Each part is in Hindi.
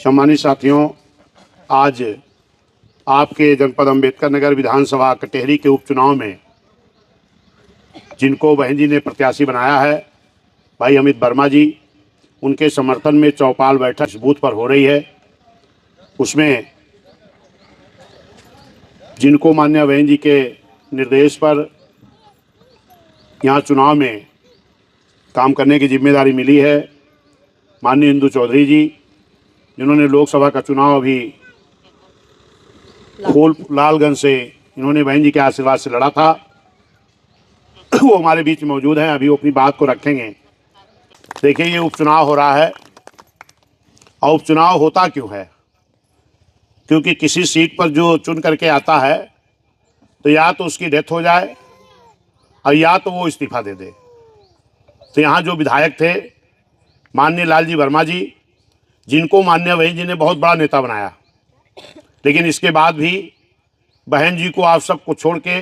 सम्मानित साथियों, आज आपके जनपद अम्बेडकर नगर विधानसभा कटेहरी के उपचुनाव में जिनको बहन जी ने प्रत्याशी बनाया है, भाई अमित वर्मा जी, उनके समर्थन में चौपाल बैठक इस बूथ पर हो रही है। उसमें जिनको माननीय बहन जी के निर्देश पर यहाँ चुनाव में काम करने की जिम्मेदारी मिली है, माननीय इंदु चौधरी जी, जिन्होंने लोकसभा का चुनाव अभी लालगंज से इन्होंने बहन जी के आशीर्वाद से लड़ा था, वो हमारे बीच मौजूद हैं। अभी वो अपनी बात को रखेंगे। देखिए, ये उपचुनाव हो रहा है और उपचुनाव होता क्यों है? क्योंकि किसी सीट पर जो चुन करके आता है तो या तो उसकी डेथ हो जाए और या तो वो इस्तीफा दे दे। तो यहाँ जो विधायक थे माननीय लालजी वर्मा जी, जिनको माननीय बहन जी ने बहुत बड़ा नेता बनाया, लेकिन इसके बाद भी बहन जी को आप सबको छोड़ के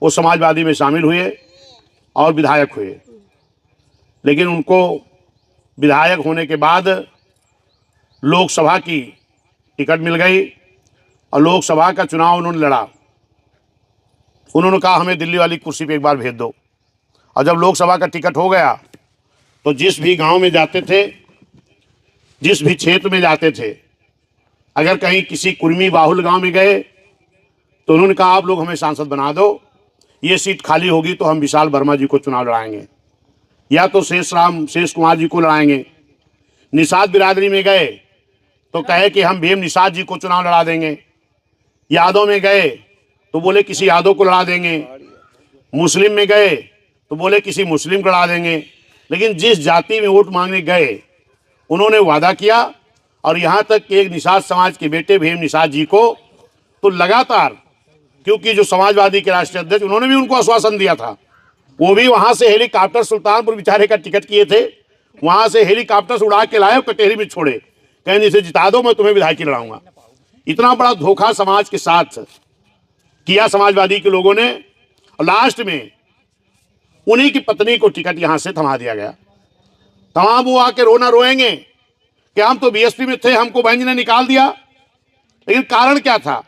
वो समाजवादी में शामिल हुए और विधायक हुए। लेकिन उनको विधायक होने के बाद लोकसभा की टिकट मिल गई और लोकसभा का चुनाव उन्होंने लड़ा। उन्होंने कहा हमें दिल्ली वाली कुर्सी पे एक बार भेज दो। और जब लोकसभा का टिकट हो गया तो जिस भी गांव में जाते थे, जिस भी क्षेत्र में जाते थे, अगर कहीं किसी कुर्मी बाहुल गांव में गए तो उन्होंने कहा आप लोग हमें सांसद बना दो, ये सीट खाली होगी तो हम विशाल वर्मा जी को चुनाव लड़ाएंगे या तो शेष कुमार जी को लड़ाएंगे। निषाद बिरादरी में गए तो कहे कि हम भीम निषाद जी को चुनाव लड़ा देंगे। यादव में गए तो बोले किसी यादव को लड़ा देंगे। मुस्लिम में गए तो बोले किसी मुस्लिम को लड़ा देंगे। लेकिन जिस जाति में वोट मांगने गए उन्होंने वादा किया और यहाँ तक कि एक निषाद समाज के बेटे भीम निषाद जी को तो लगातार, क्योंकि जो समाजवादी के राष्ट्रीय अध्यक्ष उन्होंने भी उनको आश्वासन दिया था, वो भी वहाँ से हेलीकॉप्टर सुल्तानपुर बेचारे का टिकट किए थे, वहाँ से हेलीकॉप्टर से उड़ा के लाए, कटेहरी में छोड़े, कहें इसे जिता दो, मैं तुम्हें विधायक लड़ाऊंगा। इतना बड़ा धोखा समाज के साथ किया समाजवादी के लोगों ने और लास्ट में उन्हीं की पत्नी को टिकट यहाँ से थमा दिया गया। तमाम वो आके रोना रोएंगे कि हम तो बीएसपी में थे, हमको बहन जी ने निकाल दिया। लेकिन कारण क्या था?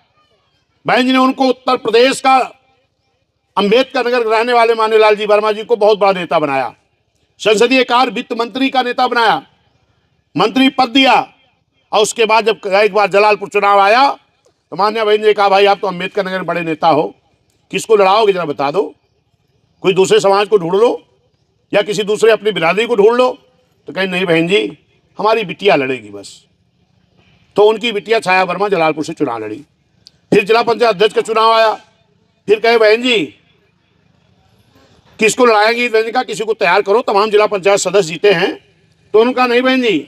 बहन जी ने उनको उत्तर प्रदेश का अम्बेडकर नगर रहने वाले माननीय लालजी वर्मा जी को बहुत बड़ा नेता बनाया, संसदीय कार्य वित्त मंत्री का नेता बनाया, मंत्री पद दिया। और उसके बाद जब एक बार जलालपुर चुनाव आया तो माननीय बहन जी ने कहा भाई आप तो अम्बेडकर नगर में बड़े नेता हो, किसको लड़ाओगे जरा बता दो, कोई दूसरे समाज को ढूंढ लो या किसी दूसरे अपनी बिरादरी को ढूंढ लो। तो कहीं नहीं बहन जी, हमारी बिटिया लड़ेगी बस। तो उनकी बिटिया छाया वर्मा जलालपुर से चुनाव लड़ी। फिर जिला पंचायत अध्यक्ष का चुनाव आया, फिर कहे बहन जी किसको लड़ाएंगी? बहन जी कहा किसी को तैयार करो, तमाम जिला पंचायत सदस्य जीते हैं। तो उन्होंने कहा नहीं बहन जी,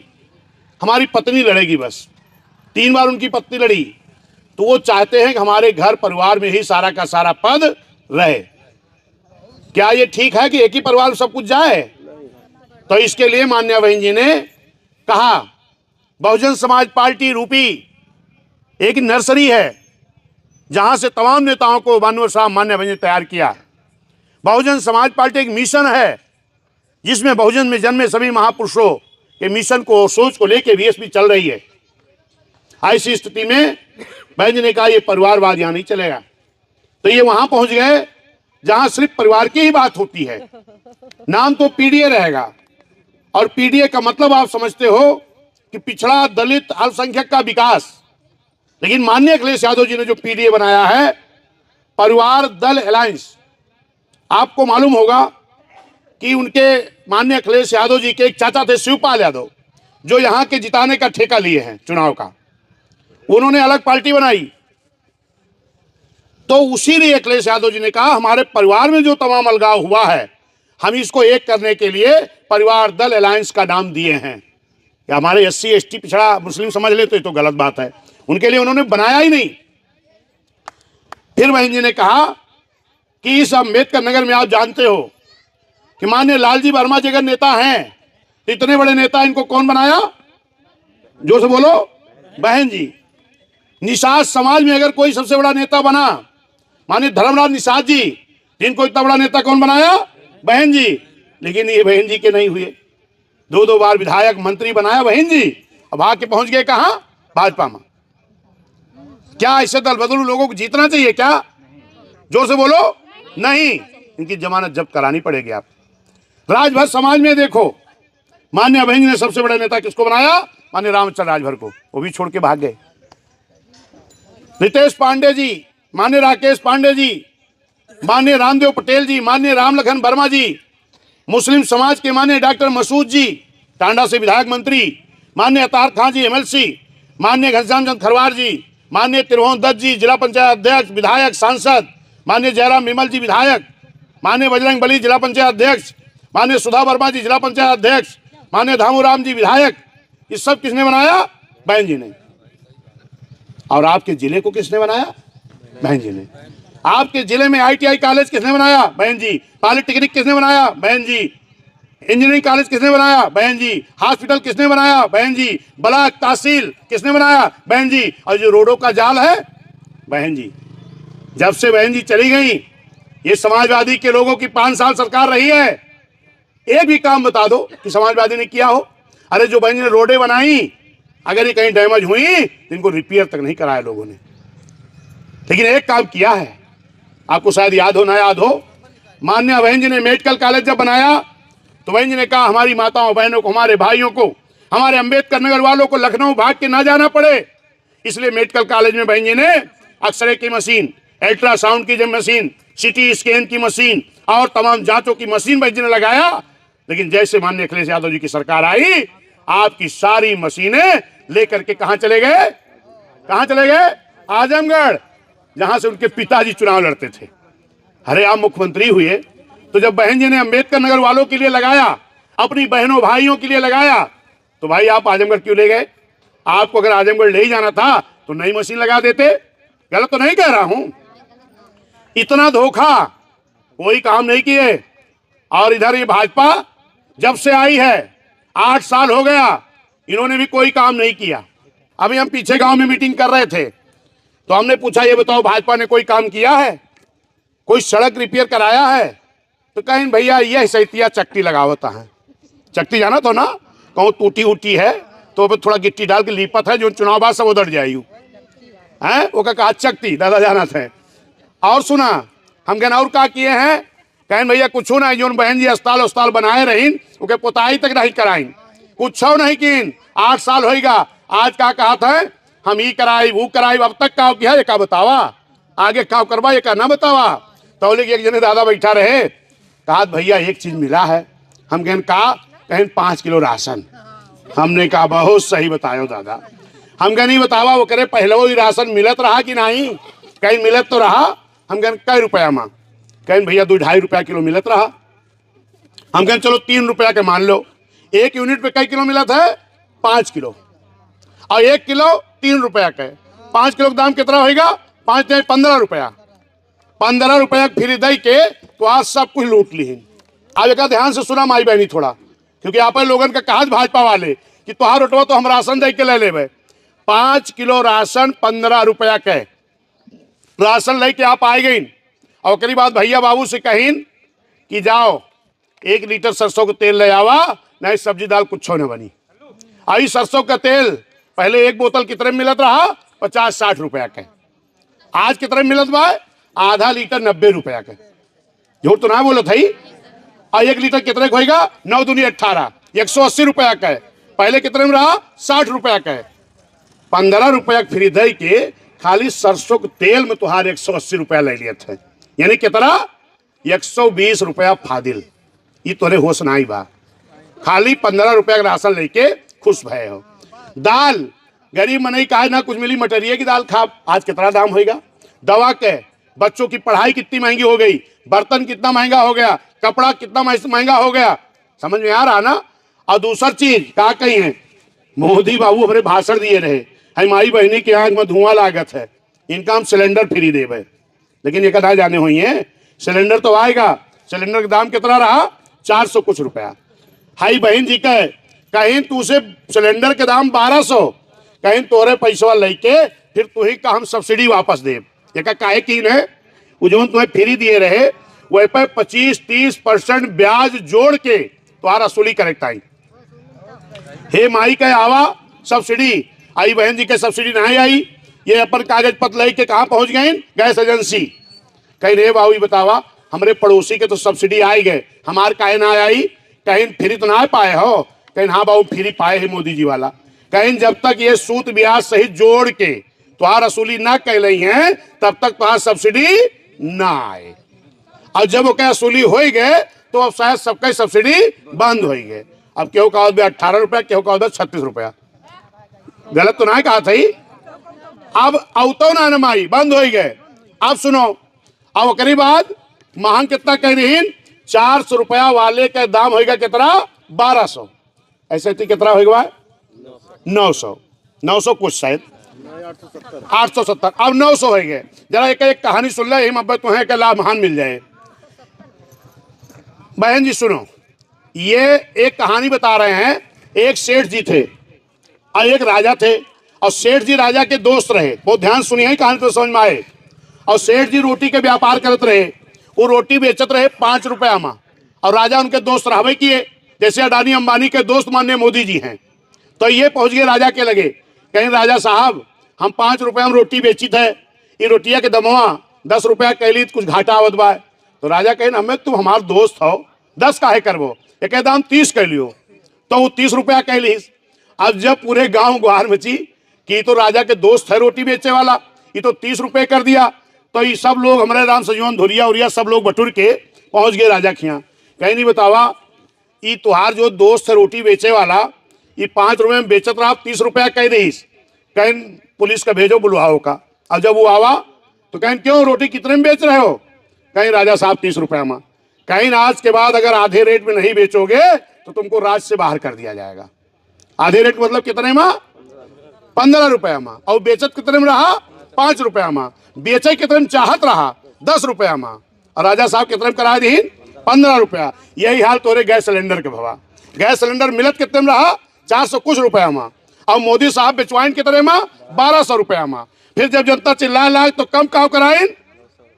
हमारी पत्नी लड़ेगी बस। 3 बार उनकी पत्नी लड़ी। तो वो चाहते हैं कि हमारे घर परिवार में ही सारा का सारा पद रहे। क्या ये ठीक है कि एक ही परिवार में सब कुछ जाए? तो इसके लिए माननीय बहन जी ने कहा बहुजन समाज पार्टी रूपी एक नर्सरी है जहां से तमाम नेताओं को माननीय बहन जी ने तैयार किया। बहुजन समाज पार्टी एक मिशन है जिसमें बहुजन में जन्मे सभी महापुरुषों के मिशन को, सोच को लेकर बीएसपी चल रही है। ऐसी स्थिति में बहन जी ने कहा ये परिवारवाद यहां नहीं चलेगा। तो ये वहां पहुंच गए जहां सिर्फ परिवार की ही बात होती है। नाम तो पीडीए रहेगा और पीडीए का मतलब आप समझते हो कि पिछड़ा दलित अल्पसंख्यक का विकास। लेकिन माननीय अखिलेश यादव जी ने जो पीडीए बनाया है, परिवार दल अलायंस, आपको मालूम होगा कि उनके माननीय अखिलेश यादव जी के एक चाचा थे शिवपाल यादव, जो यहाँ के जिताने का ठेका लिए हैं चुनाव का, उन्होंने अलग पार्टी बनाई। तो उसी लिए अखिलेश यादव जी ने कहा हमारे परिवार में जो तमाम अलगाव हुआ है, हम इसको एक करने के लिए परिवार दल अलायंस का नाम दिए हैं। या हमारे SC ST पिछड़ा मुस्लिम समझ ले तो ये तो गलत बात है, उनके लिए उन्होंने बनाया ही नहीं। फिर बहन जी ने कहा कि इस अम्बेडकर नगर में आप जानते हो कि माननीय लालजी वर्मा जी अगर नेता हैं तो इतने बड़े नेता इनको कौन बनाया? जोर से बोलो, बहन जी। निषाद समाज में अगर कोई सबसे बड़ा नेता बना, माननीय धर्मराज निषाद जी, जिनको इतना बड़ा नेता कौन बनाया? बहन जी। लेकिन ये बहन जी के नहीं हुए। 2 बार विधायक मंत्री बनाया बहन जी, अब आके पहुंच गए कहां? भाजपा में। क्या ऐसे दल बदलू लोगों को जीतना चाहिए क्या? जोर से बोलो। नहीं, इनकी जमानत जब्त करानी पड़ेगी। आप राजभर समाज में देखो, मान्य अभय जी ने सबसे बड़ा नेता किसको बनाया? मान्य रामचंद्र राजभर को, वो भी छोड़ के भाग गए। रितेश पांडे जी, मान्य राकेश पांडे जी, मान्य रामदेव पटेल जी, मान्य रामलखन वर्मा जी, मुस्लिम समाज के मान्य डॉक्टर मसूद जी, टांडा से विधायक मंत्री, मान्य अतार खां जी एमएलसी, मान्य घनश्याम चंद खरवार जी, मान्य त्रिभुवन दत्त जी जिला पंचायत अध्यक्ष विधायक सांसद, मान्य जयराम विमल जी विधायक, मान्य बजरंग बली जिला पंचायत अध्यक्ष, मान्य सुधा वर्मा जी जिला पंचायत अध्यक्ष, मान्य धामूराम जी विधायक। ये सब किसने बनाया? बहन जी ने। और आपके जिले को किसने बनाया? बहन जी ने। आपके जिले में आईटीआई कॉलेज किसने बनाया? बहन जी। पॉलिटेक्निक किसने बनाया? बहन जी। इंजीनियरिंग कॉलेज किसने बनाया? बहन जी। हॉस्पिटल किसने बनाया? बहन जी। ब्लॉक तहसील किसने बनाया? बहन जी। और जो रोडों का जाल है, बहन जी। जब से बहन जी चली गई, ये समाजवादी के लोगों की 5 साल सरकार रही है, एक भी काम बता दो कि समाजवादी ने किया हो। अरे जो बहन जी ने रोडें बनाई, अगर ये कहीं डैमेज हुई तो इनको रिपेयर तक नहीं कराया लोगों ने। लेकिन एक काम किया है, आपको शायद याद हो ना याद हो, मान्य बहन जी ने मेडिकल कॉलेज जब बनाया तो बहन जी ने कहा हमारी माताओं बहनों को, हमारे भाइयों को, हमारे अंबेडकर नगर वालों को लखनऊ भाग के ना जाना पड़े, इसलिए मेडिकल कॉलेज में बहन जी ने एक्सरे की मशीन, अल्ट्रासाउंड की मशीन, सिटी स्कैन की मशीन और तमाम जांचों की मशीन बहन जी ने लगाया। लेकिन जैसे माननीय अखिलेश यादव जी की सरकार आई, आपकी सारी मशीनें लेकर के कहां चले गए? कहां चले गए? आजमगढ़, जहां से उनके पिताजी चुनाव लड़ते थे। अरे आप मुख्यमंत्री हुए तो जब बहन जी ने अंबेडकर नगर वालों के लिए लगाया, अपनी बहनों भाइयों के लिए लगाया, तो भाई आप आजमगढ़ क्यों ले गए? आपको अगर आजमगढ़ ले ही जाना था तो नई मशीन लगा देते। गलत तो नहीं कह रहा हूं। इतना धोखा, कोई काम नहीं किए। और इधर ये भाजपा जब से आई है 8 साल हो गया, इन्होंने भी कोई काम नहीं किया। अभी हम पीछे गांव में मीटिंग कर रहे थे तो हमने पूछा ये बताओ भाजपा ने कोई काम किया है? कोई सड़क रिपेयर कराया है? तो कहें भैया ये सैतिया चक्टी लगावता है। चक्टी जाना तो ना, कहूँ टूटी उटी है तो थोड़ा गिट्टी डाल के लीपत है, जो चुनाव बाद सब उधर जायू है। वो कहा चक्टी दादा जाना था। और सुना हम कहना और क्या किए हैं? कहें भैया कुछ ना, जो बहन जी अस्पताल उस्ताल बनाए रहीन उनके पोताई तक नहीं कराइन, कुछ नहीं किन। 8 साल होगा। आज का कहा था हम ही कराई वो कराई, अब तक का किया? ये का बतावा, आगे का करवा, ये का ना बतावा। तो एक जने दादा बैठा रहे, कहा भैया एक चीज मिला है। हम कहन का? कहें 5 किलो राशन। हमने कहा बहुत सही बतायो दादा। हम कह नहीं बतावा। वो करे पहले ही राशन मिलत रहा कि नहीं? कहीं मिलत तो रहा। हम कहन कै रुपया मां? कहें भैया 2-2.5 रुपया किलो मिलत रहा। हम कहन चलो 3 रुपया के मान लो। 1 यूनिट पे कई किलो मिलत है? 5 किलो। और 1 किलो 3 रुपया के, 5 किलो का दाम कितना होगा? 5 नहीं 15 रुपया। 15 रुपया फ्री दे के तो आज सब कुछ लूट ली। आज एक ध्यान से सुना माई बहनी थोड़ा, क्योंकि आप लोगन का कहा भाजपा वाले कि तुहार उठवा तो हम राशन दे के ले लेवे। 5 किलो राशन 15 रुपया के राशन लेके आप आए गई। और करीब बात भैया बाबू से कहीन कि जाओ 1 लीटर सरसों का तेल ले आवा, नहीं सब्जी दाल कुछ न बनी। आई सरसों का तेल पहले 1 बोतल कितने में मिलत रहा? 50-60 रुपया के। आज कितने में मिलत बा? आधा लीटर 90 रुपया के। झूठ तो ना बोलो थी। और 1 लीटर कितने को होगा? 9 दूनी 18, 180 रुपया का। पहले कितने में रहा? 60 रुपया का। 15 रुपया फ्री दे के खाली सरसों के तेल में तुहार 180 रुपया ले लिए थे। यानी कितना? 120 रुपया फादिल। ये तोरे होश ना ही बा। खाली 15 रुपया का राशन लेके खुश भय हो। दाल गरीब में नहीं कहा ना कुछ मिली, मटेरियल की दाल खा। आज कितना दाम होगा? दवा के, बच्चों की पढ़ाई कितनी महंगी हो गई, बर्तन कितना महंगा हो गया, कपड़ा कितना महंगा हो गया। समझ में आ रहा ना? और दूसरी चीज क्या कही है, मोदी बाबू हमारे भाषण दिए रहे, हमारी बहनी की आंख में धुआं लागत है, इनका हम सिलेंडर फ्री देवे। लेकिन ये कदा जाने हुई है, सिलेंडर तो आएगा। सिलेंडर का दाम कितना रहा? 400 कुछ रुपया। हाई बहन जी का कहीं तू से सिलेंडर के दाम 1200, कहीं तोरे पैसा लेके फिर तू ही का हम सब्सिडी वापस दे। काहे की है वो जो तुम्हें फ्री दिए रहे वह पे 25-30% ब्याज जोड़ के तुम्हारा असुली करेक्ट आई। हे माई का आवा सब्सिडी आई बहन जी के सब्सिडी नहीं आई। ये अपन कागज पत्र लेके कहाँ पहुंच गए? Gas agency. कहीं रे बाबू बतावा, हमारे पड़ोसी के तो सब्सिडी आई गए, हमार काहे ना आई? कहीं फ्री तो ना पाए हो? कहीं हाँ बाबू फ्री पाए है मोदी जी वाला। कहीं जब तक ये सूद ब्याज सहित जोड़ के तुहार वसूली ना कह रही है तब तक तुहार सब्सिडी ना आए। और जब वो क्या वसूली हो गए तो अब शायद सबका सब्सिडी बंद हो गए। अब केहू कहा 18 रुपया, केहू कहा 36 रुपया। गलत तो ना कहा था ही। अब औतो ना नमाई बंद हो गए। अब सुनो, अब करीब बाद महंग कितना कह रही? 400 रुपया वाले का दाम होगा कितना? 1200। ऐसे थी कितना होगा? 900 कुछ शायद 870। अब 900 हो गए। जरा एक कहानी सुन ले, मोहब्बत तुम्हें का लाभ महान मिल जाए। बहन जी सुनो, ये एक कहानी बता रहे हैं। एक सेठ जी थे और एक राजा थे, और सेठ जी राजा के दोस्त रहे। बहुत ध्यान सुनिए, कहानी तो समझ में आए। और सेठ जी रोटी के व्यापार करते रहे। वो रोटी बेचत रहे 5 रुपया में, और राजा उनके दोस्त रहबे किए। जैसे अडानी अंबानी के दोस्त माननीय मोदी जी हैं। तो ये पहुंच गए राजा के लगे, कहीं राजा साहब हम 5 रुपया में रोटी बेची थे, ये रोटिया के दमवा 10 रुपया कैली, कुछ घाटा आवत बा। तो राजा कहे हमें तुम हमार दोस्त हो, 10 काहे करबो? ये कह दाम 30 कह लियो। तो वो 30 रुपया कैली। अब जब पूरे गांव गुहार मची कि तो राजा के दोस्त है रोटी बेचे वाला, ये तो 30 रुपये कर दिया। तो ये सब लोग हमारे राम सजीवन धुरिया उरिया सब लोग बटुर के पहुंच गए राजा खिया। कहीं नहीं बतावा, ये तुहार जो दोस्त है रोटी बेचे वाला, ये 5 रुपये में बेचत रहा, 30 रुपया कह रही। कहीं पुलिस का भेजो बुलवाओ का। अब जब वो आवा तो कहीं क्यों रोटी कितने में बेच रहे हो? कहीं राजा साहब 30 रुपया में। कहीं आज के बाद अगर आधे रेट में नहीं बेचोगे तो तुमको राज से बाहर कर दिया जाएगा। आधे रेट मतलब कितने में? 15 रुपया में। और बेचत कितने में रहा? 5 रुपया में। बेचे कितने में चाहत रहा? 10 रुपया में। और राजा साहब कितने में करा दी? 15 रुपया। यही हाल तोरे गैस सिलेंडर के भवा। गैस सिलेंडर मिलत कितने में रहा? 400 कुछ रुपया में। और मोदी साहब बेचवाइन कितने में? 1200 रुपया में। फिर जब जनता चिल्लाए लाग तो कम कहाँ कराइन?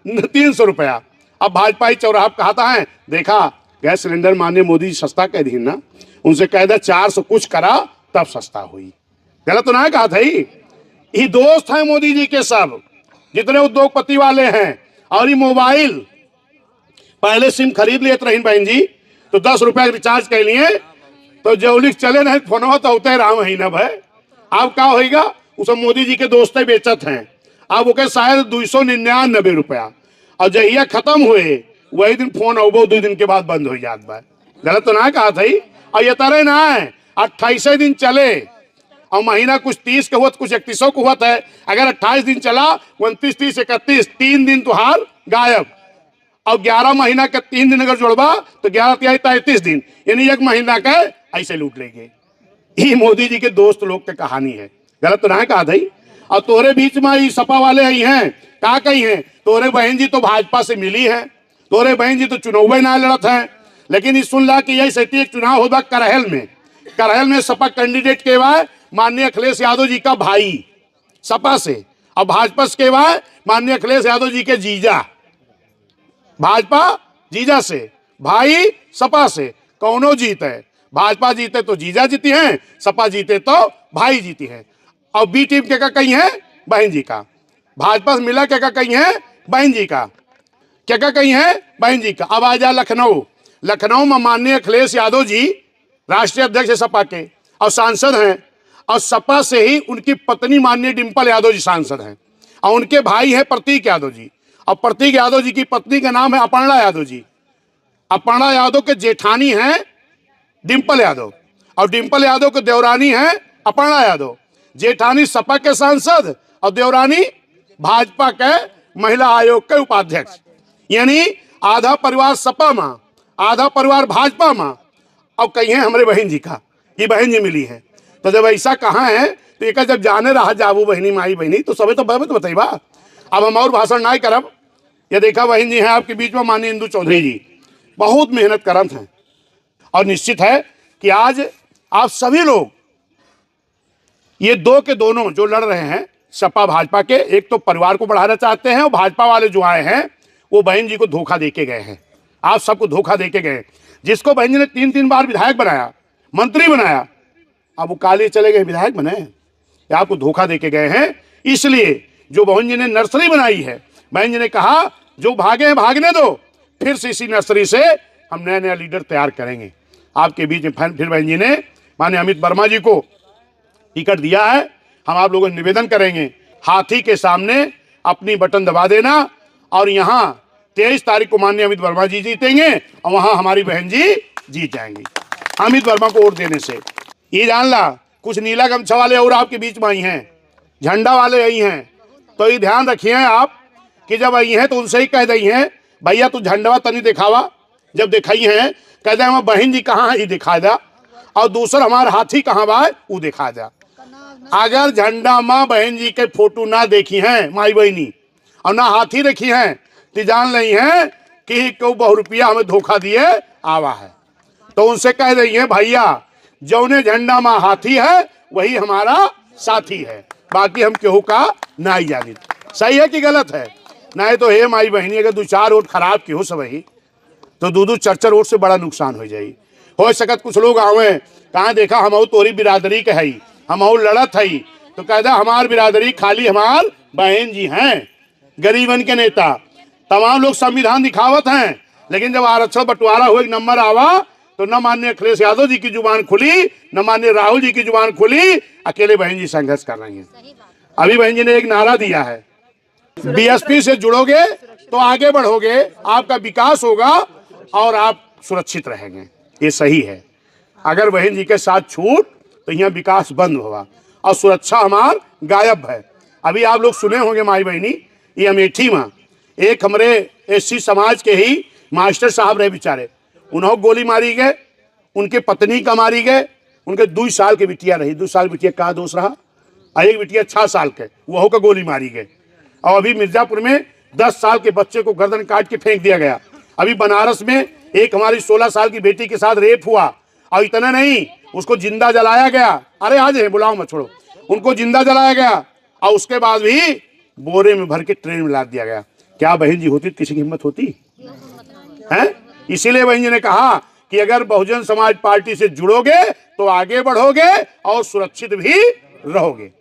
300 रुपया। अब भाजपा चौराहा कहता है, देखा गैस सिलेंडर माननीय मोदी सस्ता कह दी ना, उनसे कह दे 400 कुछ करा तब सस्ता हुई। गलत तो ना कहा था ही। ये दोस्त हैं मोदी जी के सब जितने उद्योगपति वाले हैं। और ये मोबाइल पहले सिम खरीद लेते रही बहन जी, तो 10 रुपया रिचार्ज कर लिए तो जौलिक चले नहीं फोन तो होते रहा महीना भर। अब क्या होगा? उस मोदी जी के दोस्त बेचत हैं। अब वो शायद 299 रुपया। और जहिया खत्म हुए वही दिन फोन आओ 2 दिन के बाद बंद हो जात बा। गलत तो ना कहा था ही। और ये तरह ना है 28 दिन चले और महीना कुछ 30 का हुआ कुछ 31 को हुआ है। अगर 28 दिन चला 29, 30, 31 3 दिन तुहार गायब। और 11 महीना का 3 दिन अगर जोड़बा तो 11 तिहाई 33 दिन, यानी 1 महीना का ऐसे लूट लेंगे। ये मोदी जी के दोस्त लोग की कहानी है। गलत तो ना कहा था ही। और तोरे बीच में ये सपा वाले आई हैं, क्या कही हैं? तोरे बहन जी तो भाजपा से मिली है, तोरे बहन जी तो चुनाव ना लड़त है। लेकिन ये सुन ला कि यही सही एक चुनाव होगा करहल में सपा कैंडिडेट के बाद माननीय अखिलेश यादव जी का भाई सपा से, और भाजपा के बाद माननीय अखिलेश यादव जी के जीजा। भाजपा जीजा से, भाई सपा से, कौनो जीत है। भाजपा जीते तो जीजा जीती हैं, सपा जीते तो भाई जीती है। और बी टीम के का कहीं है? बहन जी का। भाजपा से मिला के का कहीं है? बहन जी का। क्या का कहीं है? बहन जी का। अब आ जा लखनऊ में माननीय अखिलेश यादव जी राष्ट्रीय अध्यक्ष है सपा के और सांसद हैं। और सपा से ही उनकी पत्नी माननीय डिंपल यादव जी सांसद हैं। और उनके भाई है प्रतीक यादव जी। और प्रतीक यादव जी की पत्नी का नाम है अपर्णा यादव जी। अपर्णा यादव के जेठानी है डिंपल यादव, और डिंपल यादव के देवरानी है अपर्णा यादव। जेठानी सपा के सांसद और देवरानी भाजपा के महिला आयोग के उपाध्यक्ष। यानी आधा परिवार सपा में, आधा परिवार भाजपा में। अब कहीं है हमारे बहन जी का, ये बहन जी मिली है। तो जब ऐसा कहाँ है तो एक जब जाने रहा जाबू बहनी माई बहनी तो सबे तो बताइबा। अब हम और भाषण नहीं करब। ये देखा बहन जी है आपके बीच में माननीय इंदु चौधरी जी, बहुत मेहनत करत हैं। और निश्चित है कि आज आप सभी लोग ये दो के दोनों जो लड़ रहे हैं सपा भाजपा के, एक तो परिवार को बढ़ाना चाहते हैं और भाजपा वाले जो आए हैं वो बहन जी को धोखा देके गए हैं। आप सबको धोखा देके गए। जिसको बहन जी ने 3 बार विधायक बनाया, मंत्री बनाया, अब वो काले चले गए विधायक बने, या आपको धोखा देके गए हैं। इसलिए जो बहन जी ने नर्सरी बनाई है, बहन जी ने कहा जो भागे हैं भागने दो, फिर से इसी नर्सरी से हम नया नया लीडर तैयार करेंगे आपके बीच में। फिर बहन जी ने माननीय अमित वर्मा जी को टिकट दिया है। हम आप लोगों से निवेदन करेंगे, हाथी के सामने अपनी बटन दबा देना, और यहाँ 23 तारीख को माननीय अमित वर्मा जी जीतेंगे और वहां हमारी बहन जी जीत जाएंगी अमित वर्मा को वोट देने से। ये जान ला, कुछ नीला गमछा वाले और आपके बीच में आई हैं, झंडा वाले आई हैं, तो ये ध्यान रखिए आप कि जब आई हैं तो उनसे ही कह दी हैं, भैया तू झंडवा तनी दिखावा। जब दिखाई है कह दे हम बहन जी कहाँ है, दिखा दा, और दूसरा हमारा हाथी कहाँ बा वो दिखा दा। अगर झंडा माँ बहन जी के फोटो ना देखी हैं माई बहनी और ना हाथी देखी हैं तो जान नहीं है कि क्यों ₹100 हमें धोखा दिए आवा है। तो उनसे कह रही है भैया जौने झंडा माँ हाथी है वही हमारा साथी है, बाकी हम केहू का ना ही जानी। सही है कि गलत है? नहीं तो हे माई बहनी अगर 2-4 वोट खराब की हो सब ही तो 2-2 4-4 वोट से बड़ा नुकसान हो जाये। हो सकत कुछ लोग आवे कहाँ देखा हम तोरी बिरादरी के है, हम लड़त है, तो कहता हमार बिरादरी खाली हमार बहन जी हैं, गरीबन के नेता। तमाम लोग संविधान दिखावत हैं, लेकिन जब आरक्षण बंटवारा हो एक नंबर आवा तो न माननीय अखिलेश यादव जी की जुबान खुली, न माननीय राहुल जी की जुबान खुली, अकेले बहन जी संघर्ष कर रही हैं। अभी बहन जी ने एक नारा दिया है, बीएसपी से जुड़ोगे तो आगे बढ़ोगे, आपका विकास होगा और आप सुरक्षित रहेंगे। ये सही है। अगर बहन जी के साथ छूट तो यहाँ विकास बंद होगा और सुरक्षा हमार गायब है। अभी आप लोग सुने होंगे माई बहनी, ये अमेठी में एक हमारे एससी समाज के ही मास्टर साहब रहे बेचारे, उन्होंने गोली मारी गए, उनके पत्नी का मारी गए, उनके 2 साल के बिटिया रही, 2 साल बिटिया का दोष रहा, और एक बिटिया 6 साल के वह का गोली मारी गए। और अभी मिर्जापुर में 10 साल के बच्चे को गर्दन काट के फेंक दिया गया। अभी बनारस में एक हमारी 16 साल की बेटी के साथ रेप हुआ, और इतना नहीं उसको जिंदा जलाया गया। अरे आज है बुलाओ मत छोड़ो, उनको जिंदा जलाया गया और उसके बाद भी बोरे में भर के ट्रेन में लाद दिया गया। क्या बहन जी होती किसी की हिम्मत होती है? इसीलिए बहन जी ने कहा कि अगर बहुजन समाज पार्टी से जुड़ोगे तो आगे बढ़ोगे और सुरक्षित भी रहोगे।